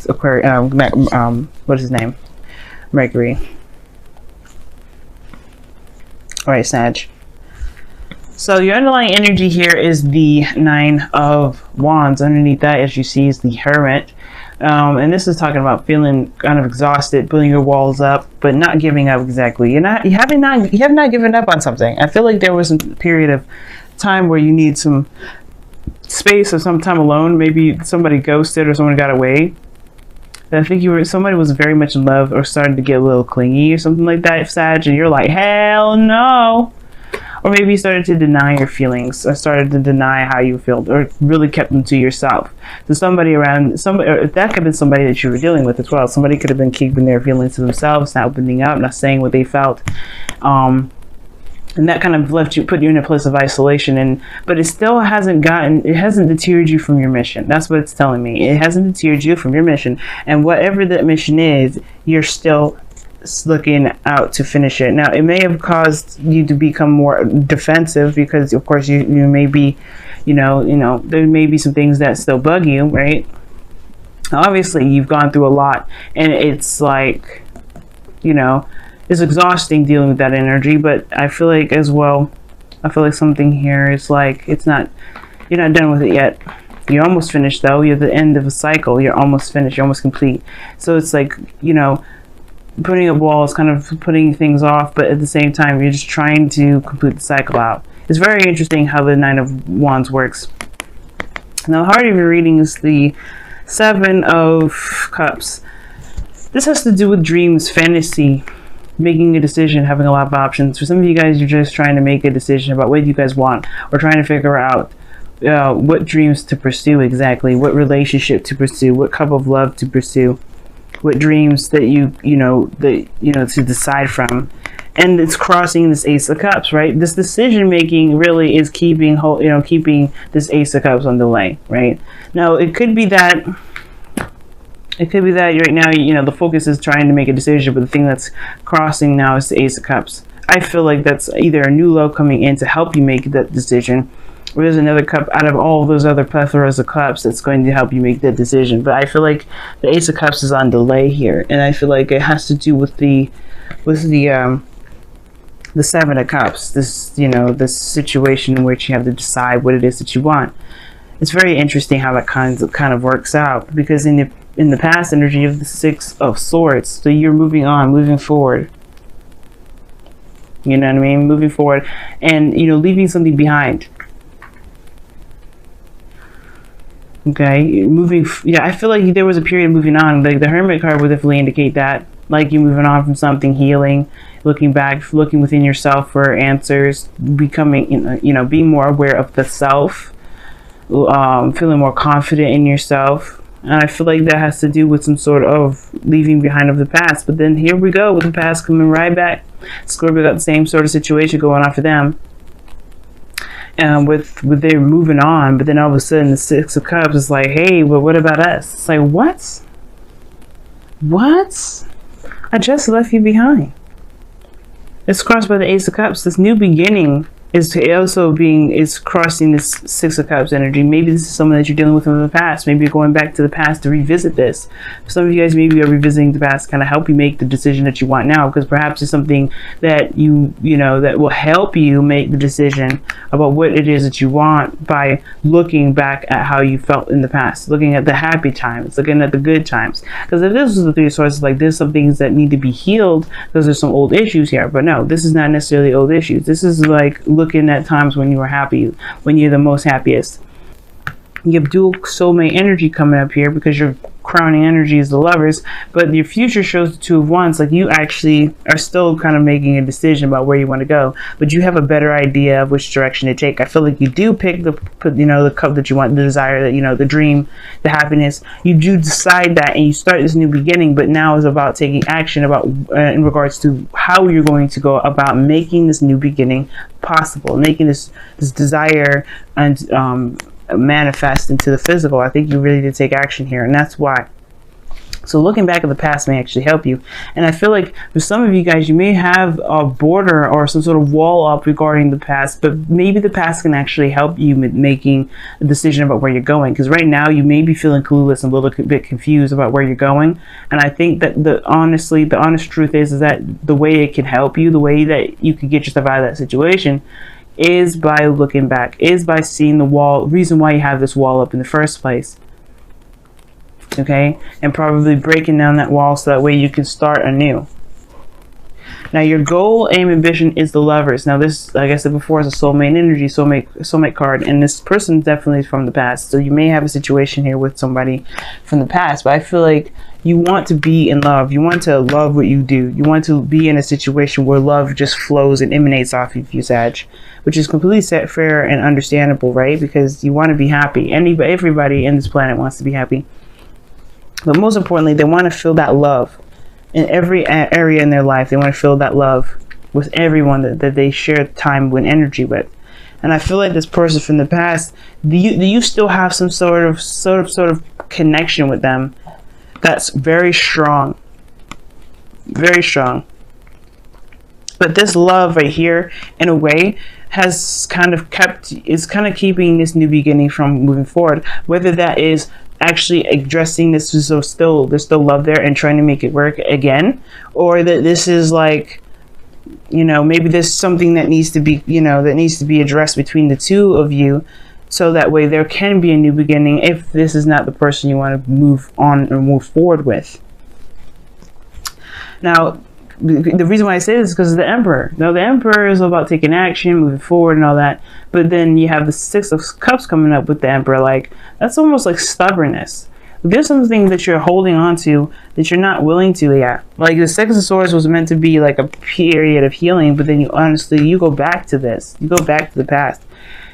Aquarius, what is his name? Mercury. All right, Sag. So your underlying energy here is the Nine of Wands. Underneath that, as you see, is the Hermit. And this is talking about feeling kind of exhausted, putting your walls up, but not giving up exactly. You have not given up on something. I feel like there was a period of time where you need some space or some time alone. Maybe somebody ghosted or someone got away. I think somebody was very much in love or started to get a little clingy or something like that, Sag, and you're like, hell no. Or maybe you started to deny your feelings, or started to deny how you felt, or really kept them to yourself. So somebody around, or that could have been somebody that you were dealing with as well. Somebody could have been keeping their feelings to themselves, not opening up, not saying what they felt. And that kind of put you in a place of isolation. But it still hasn't deterred you from your mission. That's what it's telling me. It hasn't deterred you from your mission. And whatever that mission is, you're still looking out to finish it. Now, it may have caused you to become more defensive because, of course, you may be, there may be some things that still bug you, right? Obviously, you've gone through a lot, and it's like, it's exhausting dealing with that energy. But I feel like as well, something here is like, you're not done with it yet. You're almost finished though. You're at the end of a cycle. You're almost finished. You're almost complete. So it's like, putting up walls, kind of putting things off, but at the same time, you're just trying to complete the cycle out. It's very interesting how the Nine of Wands works. Now, the heart of your reading is the Seven of Cups. This has to do with dreams, fantasy, making a decision, having a lot of options. For some of you guys, you're just trying to make a decision about what you guys want, or trying to figure out what dreams to pursue exactly, what relationship to pursue, what cup of love to pursue, what dreams that to decide from. And it's crossing this Ace of Cups, right? This decision making really is keeping this Ace of Cups on delay, right? Now, it could be that right now, the focus is trying to make a decision, but the thing that's crossing now is the Ace of Cups. I feel like that's either a new love coming in to help you make that decision, or there's another cup out of all of those other plethoras of cups that's going to help you make that decision. But I feel like the Ace of Cups is on delay here, and I feel like it has to do with the Seven of Cups. This situation in which you have to decide what it is that you want. It's very interesting how that kind of works out, because in the past energy of the Six of Swords, so you're moving on, moving forward. You know what I mean? Moving forward, and leaving something behind. Okay, I feel like there was a period of moving on. Like the Hermit card would definitely indicate that, like you're moving on from something, healing, looking back, looking within yourself for answers, becoming, being more aware of the self, feeling more confident in yourself. And I feel like that has to do with some sort of leaving behind of the past. But then here we go with the past coming right back. Scorpio got the same sort of situation going on for them. With they're moving on, but then all of a sudden the Six of Cups is like, hey, well, what about us? It's like, what? I just left you behind. It's crossed by the Ace of Cups. This new beginning is crossing this Six of Cups energy. Maybe this is someone that you're dealing with in the past. Maybe you're going back to the past to revisit this. Some of you guys maybe are revisiting the past to kind of help you make the decision that you want now, because perhaps it's something that that will help you make the decision about what it is that you want by looking back at how you felt in the past, looking at the happy times, looking at the good times. Because if this was the Three of Swords, like there's some things that need to be healed because there's some old issues here. But no, this is not necessarily old issues. This is like looking at times when you were happy, when you're the most happiest. You have dual soulmate energy coming up here because your crowning energy is the Lovers, but your future shows the Two of Wands. Like you actually are still kind of making a decision about where you want to go, but you have a better idea of which direction to take. I feel like you do pick the cup that you want, the desire, that the dream, the happiness. You do decide that, and you start this new beginning. But now is about taking action about in regards to how you're going to go about making this new beginning possible, making this desire and manifest into the physical. I think you really did take action here, and that's why. So looking back at the past may actually help you. And I feel like for some of you guys, you may have a border or some sort of wall up regarding the past, but maybe the past can actually help you with making a decision about where you're going. Because right now you may be feeling clueless and a little bit confused about where you're going. And I think that the honest truth is that the way it can help you, the way that you can get yourself out of that situation, is by looking back, is by seeing the wall, reason why you have this wall up in the first place. Okay, and probably breaking down that wall so that way you can start anew. Now your goal, aim, and vision is the Lovers. Now this, like I said before, is a soulmate energy, soulmate card, and this person definitely is from the past. So you may have a situation here with somebody from the past, but I feel like you want to be in love. You want to love what you do. You want to be in a situation where love just flows and emanates off of you, Sag, which is completely fair and understandable, right? Because you want to be happy. Everybody in this planet wants to be happy. But most importantly, they want to feel that love in every area in their life. They want to feel that love with everyone that they share time and energy with. And I feel like this person from the past, do you still have some sort of connection with them that's very strong, very strong. But this love right here, in a way, is kind of keeping this new beginning from moving forward. Whether that is actually addressing this, so there's still love there and trying to make it work again, or that this is like, you know, maybe there's something that needs to be, you know, that needs to be addressed between the two of you, so that way there can be a new beginning if this is not the person you want to move on or move forward with. Now, the reason why I say this is because of the Emperor. Now, the Emperor is about taking action, moving forward and all that. But then you have the Six of Cups coming up with the Emperor. Like, that's almost like stubbornness. There's something that you're holding on to that you're not willing to yet. Like, the Six of Swords was meant to be like a period of healing, but then you go back to this. You go back to the past.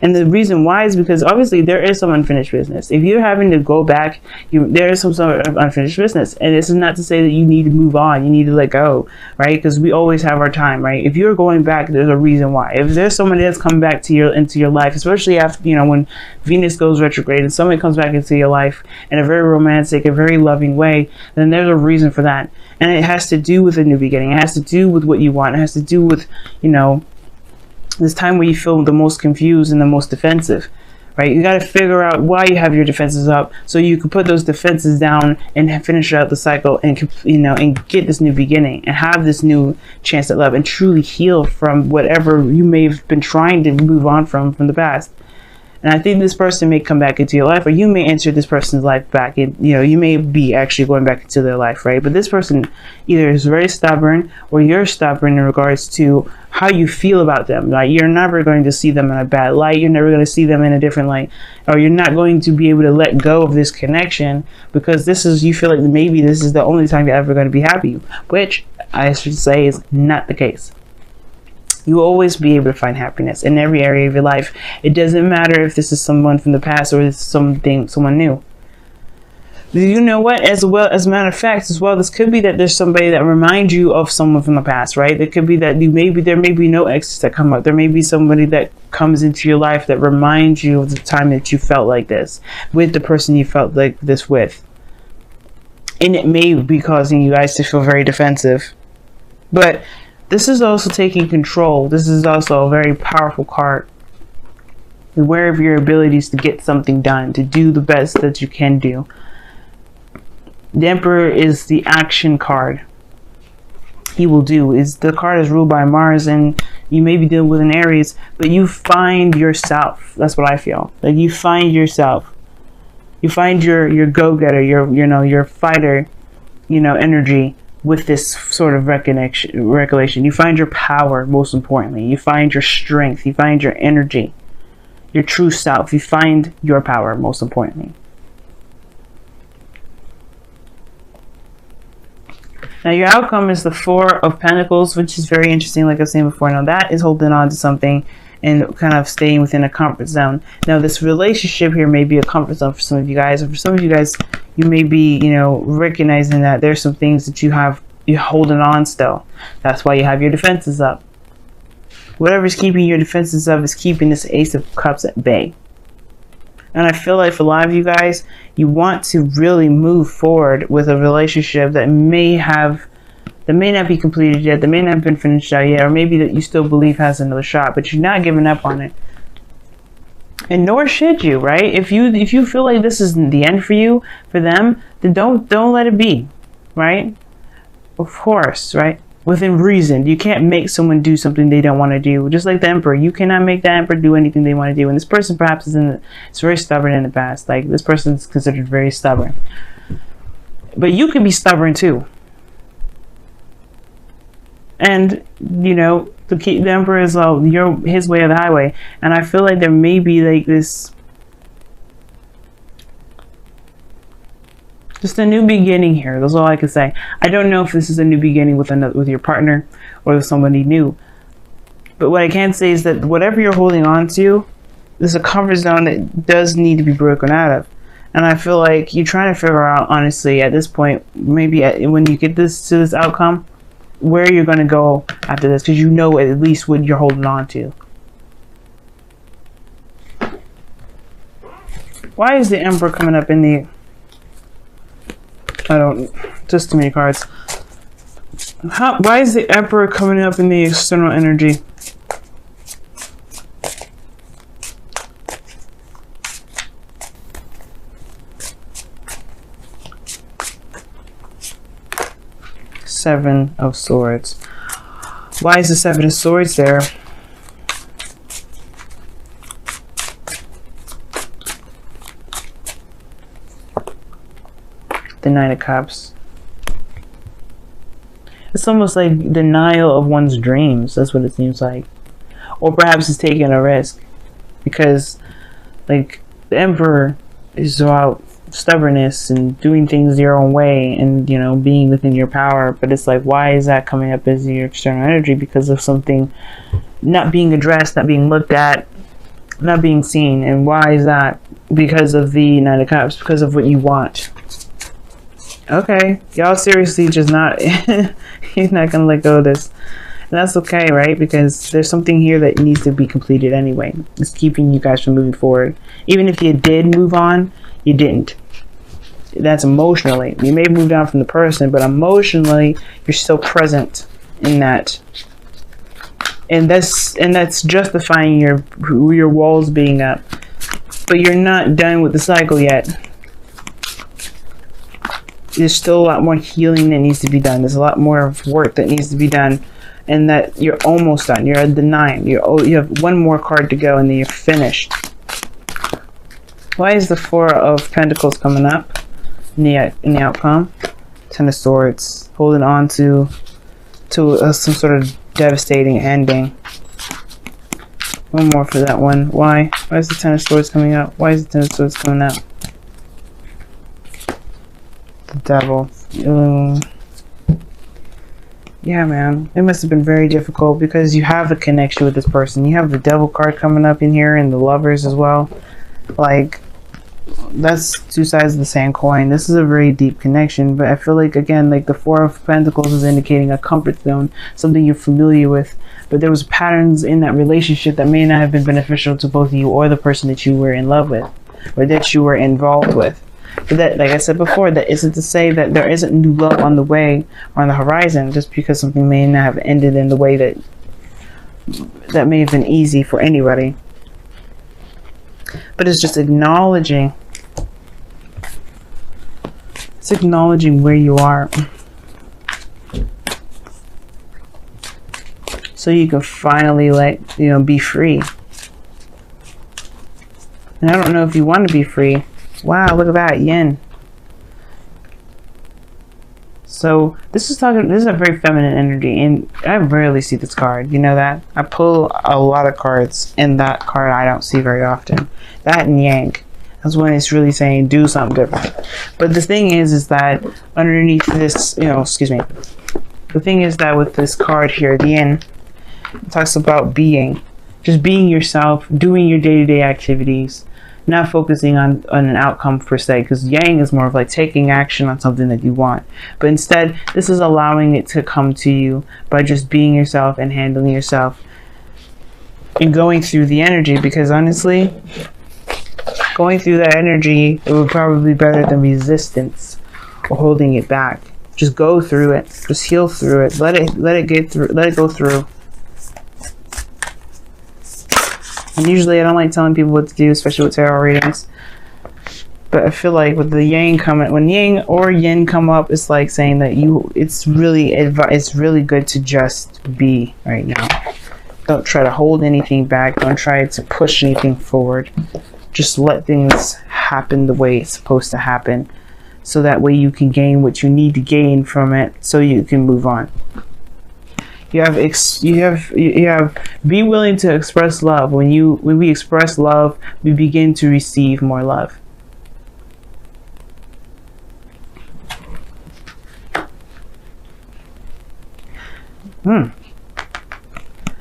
And the reason why is because obviously there is some unfinished business. If you're having to go back, there is some sort of unfinished business. And this is not to say that you need to move on. You need to let go, right? Because we always have our time, right? If you're going back, there's a reason why. If there's somebody that's coming back to into your life, especially after, you know, when Venus goes retrograde and somebody comes back into your life in a very romantic, a very loving way, then there's a reason for that. And it has to do with a new beginning. It has to do with what you want. It has to do with, you know, this time where you feel the most confused and the most defensive, right? You got to figure out why you have your defenses up so you can put those defenses down and finish out the cycle and, you know, and get this new beginning and have this new chance at love and truly heal from whatever you may have been trying to move on from the past. And I think this person may come back into your life, or you may enter this person's life back in, you know, you may be actually going back into their life, right? But this person either is very stubborn or you're stubborn in regards to how you feel about them. Like, you're never going to see them in a bad light. You're never going to see them in a different light, or you're not going to be able to let go of this connection because you feel like maybe this is the only time you're ever going to be happy, which I should say is not the case. You will always be able to find happiness in every area of your life. It doesn't matter if this is someone from the past or it's someone new. You know what? As a matter of fact, as well, this could be that there's somebody that reminds you of someone from the past, right? It could be that there may be no exes that come up. There may be somebody that comes into your life that reminds you of the time that you felt like this with the person you felt like this with. And it may be causing you guys to feel very defensive. But this is also taking control. This is also a very powerful card. Aware of your abilities to get something done, to do the best that you can do. The Emperor is the action card. He will do. The card is ruled by Mars, and you may be dealing with an Aries, but you find yourself. That's what I feel. Like, you find yourself. You find your go-getter, your fighter, energy with this sort of recollection. You find your power, most importantly. You find your strength. You find your energy, your true self. You find your power, most importantly. Now, your outcome is the Four of Pentacles, which is very interesting, like I was saying before. Now, that is holding on to something and kind of staying within a comfort zone. Now, this relationship here may be a comfort zone for some of you guys. And for some of you guys, you may be, recognizing that there's some things that you're holding on still. That's why you have your defenses up. Whatever's keeping your defenses up is keeping this Ace of Cups at bay. And I feel like for a lot of you guys, you want to really move forward with a relationship that may not be completed yet, that may not have been finished out yet, or maybe that you still believe has another shot, but you're not giving up on it. And nor should you, right? If you feel like this isn't the end for you, for them, then don't let it be, right? Of course, right? Within reason. You can't make someone do something they don't want to do. Just like the Emperor, you cannot make the Emperor do anything they want to do. And this person perhaps it's very stubborn in the past. Like, this person is considered very stubborn. But you can be stubborn too. And, you know, the Emperor is his way or the highway. And I feel like there may be like this, just a new beginning here. That's all I can say. I don't know if this is a new beginning with your partner or with somebody new. But what I can say is that whatever you're holding on to, there's a comfort zone that does need to be broken out of. And I feel like you're trying to figure out, honestly, at this point, maybe when you get to this outcome, where you're going to go after this, because you know at least what you're holding on to. Why is the Emperor coming up in the... just too many cards. Why is the Emperor coming up in the external energy? Seven of Swords. Why is the Seven of Swords there? The Nine of Cups. It's almost like denial of one's dreams. That's what it seems like. Or perhaps it's taking a risk. Because, like, the Emperor is about stubbornness and doing things your own way and, you know, being within your power. But it's like, why is that coming up as your external energy? Because of something not being addressed, not being looked at, not being seen. And why is that? Because of the Nine of Cups. Because of what you want. Okay, y'all seriously just not you're not gonna let go of this, and that's okay, right? Because there's something here that needs to be completed anyway. It's keeping you guys from moving forward. Even if you did move on, you didn't. That's emotionally. You may have moved on from the person, but emotionally you're still present in that, and that's justifying your walls being up. But you're not done with the cycle yet. There's still a lot more healing that needs to be done. There's a lot more work that needs to be done, and that you're almost done. You're at the 9. You have one more card to go, and then you're finished. Why is the Four of Pentacles coming up in the outcome? Ten of Swords, holding on to some sort of devastating ending. One more for that one. Why? Why is the Ten of Swords coming up? Why is the Ten of Swords coming up? The Devil. Yeah, man. It must have been very difficult because you have the connection with this person. You have the Devil card coming up in here and the Lovers as well. Like, that's two sides of the same coin. This is a very deep connection, but I feel like, again, like the Four of Pentacles is indicating a comfort zone, something you're familiar with, but there was patterns in that relationship that may not have been beneficial to both you or the person that you were in love with, or that you were involved with. But that, like I said before, that isn't to say that there isn't new love on the way or on the horizon, just because something may not have ended in the way that may have been easy for anybody. But it's just acknowledging. It's acknowledging where you are, so you can finally, like, you know, be free. And I don't know if you want to be free. Wow, look at that, yin. So this is a very feminine energy, and I rarely see this card. You know that? I pull a lot of cards, and that card I don't see very often. That and Yang. That's when it's really saying do something different. But the thing is that underneath this, you know, excuse me. The thing is that with this card here, the Yin, it talks about being. Just being yourself, doing your day-to-day activities. Not focusing on an outcome per se, because Yang is more of like taking action on something that you want. But instead, this is allowing it to come to you by just being yourself and handling yourself and going through the energy. Because honestly, going through that energy, it would probably be better than resistance or holding it back. Just go through it. Just heal through it. Let it get through. Let it go through. And usually I don't like telling people what to do, especially with tarot readings. But I feel like with the yang coming, when yang or yin come up, it's like saying that it's really good to just be right now. Don't try to hold anything back. Don't try to push anything forward. Just let things happen the way it's supposed to happen, so that way you can gain what you need to gain from it, so you can move on. You have be willing to express love. When we express love, we begin to receive more love.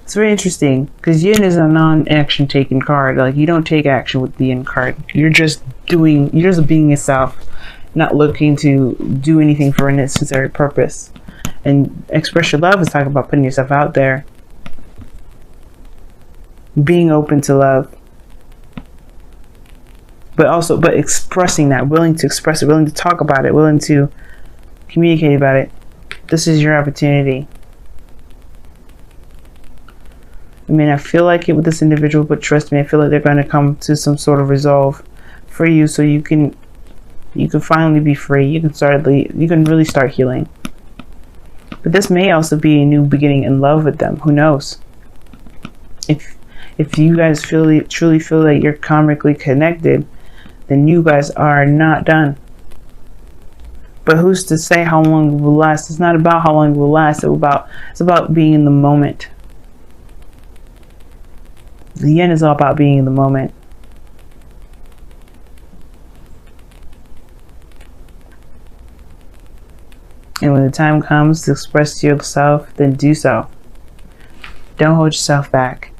It's very interesting because yin is a non-action taking card. Like, you don't take action with the yin card. You're just being yourself, not looking to do anything for a necessary purpose. And express your love is talking about putting yourself out there, being open to love, but expressing that, willing to express it, willing to talk about it, willing to communicate about it. This is your opportunity. I mean, I feel like it with this individual, but trust me, I feel like they're going to come to some sort of resolve for you, so you can finally be free. You can really start healing. But this may also be a new beginning in love with them. Who knows? If you guys truly feel that you're karmically connected, then you guys are not done. But who's to say how long it will last? It's not about how long it will last. It's about being in the moment. The yin is all about being in the moment. And when the time comes to express yourself, then do so. Don't hold yourself back.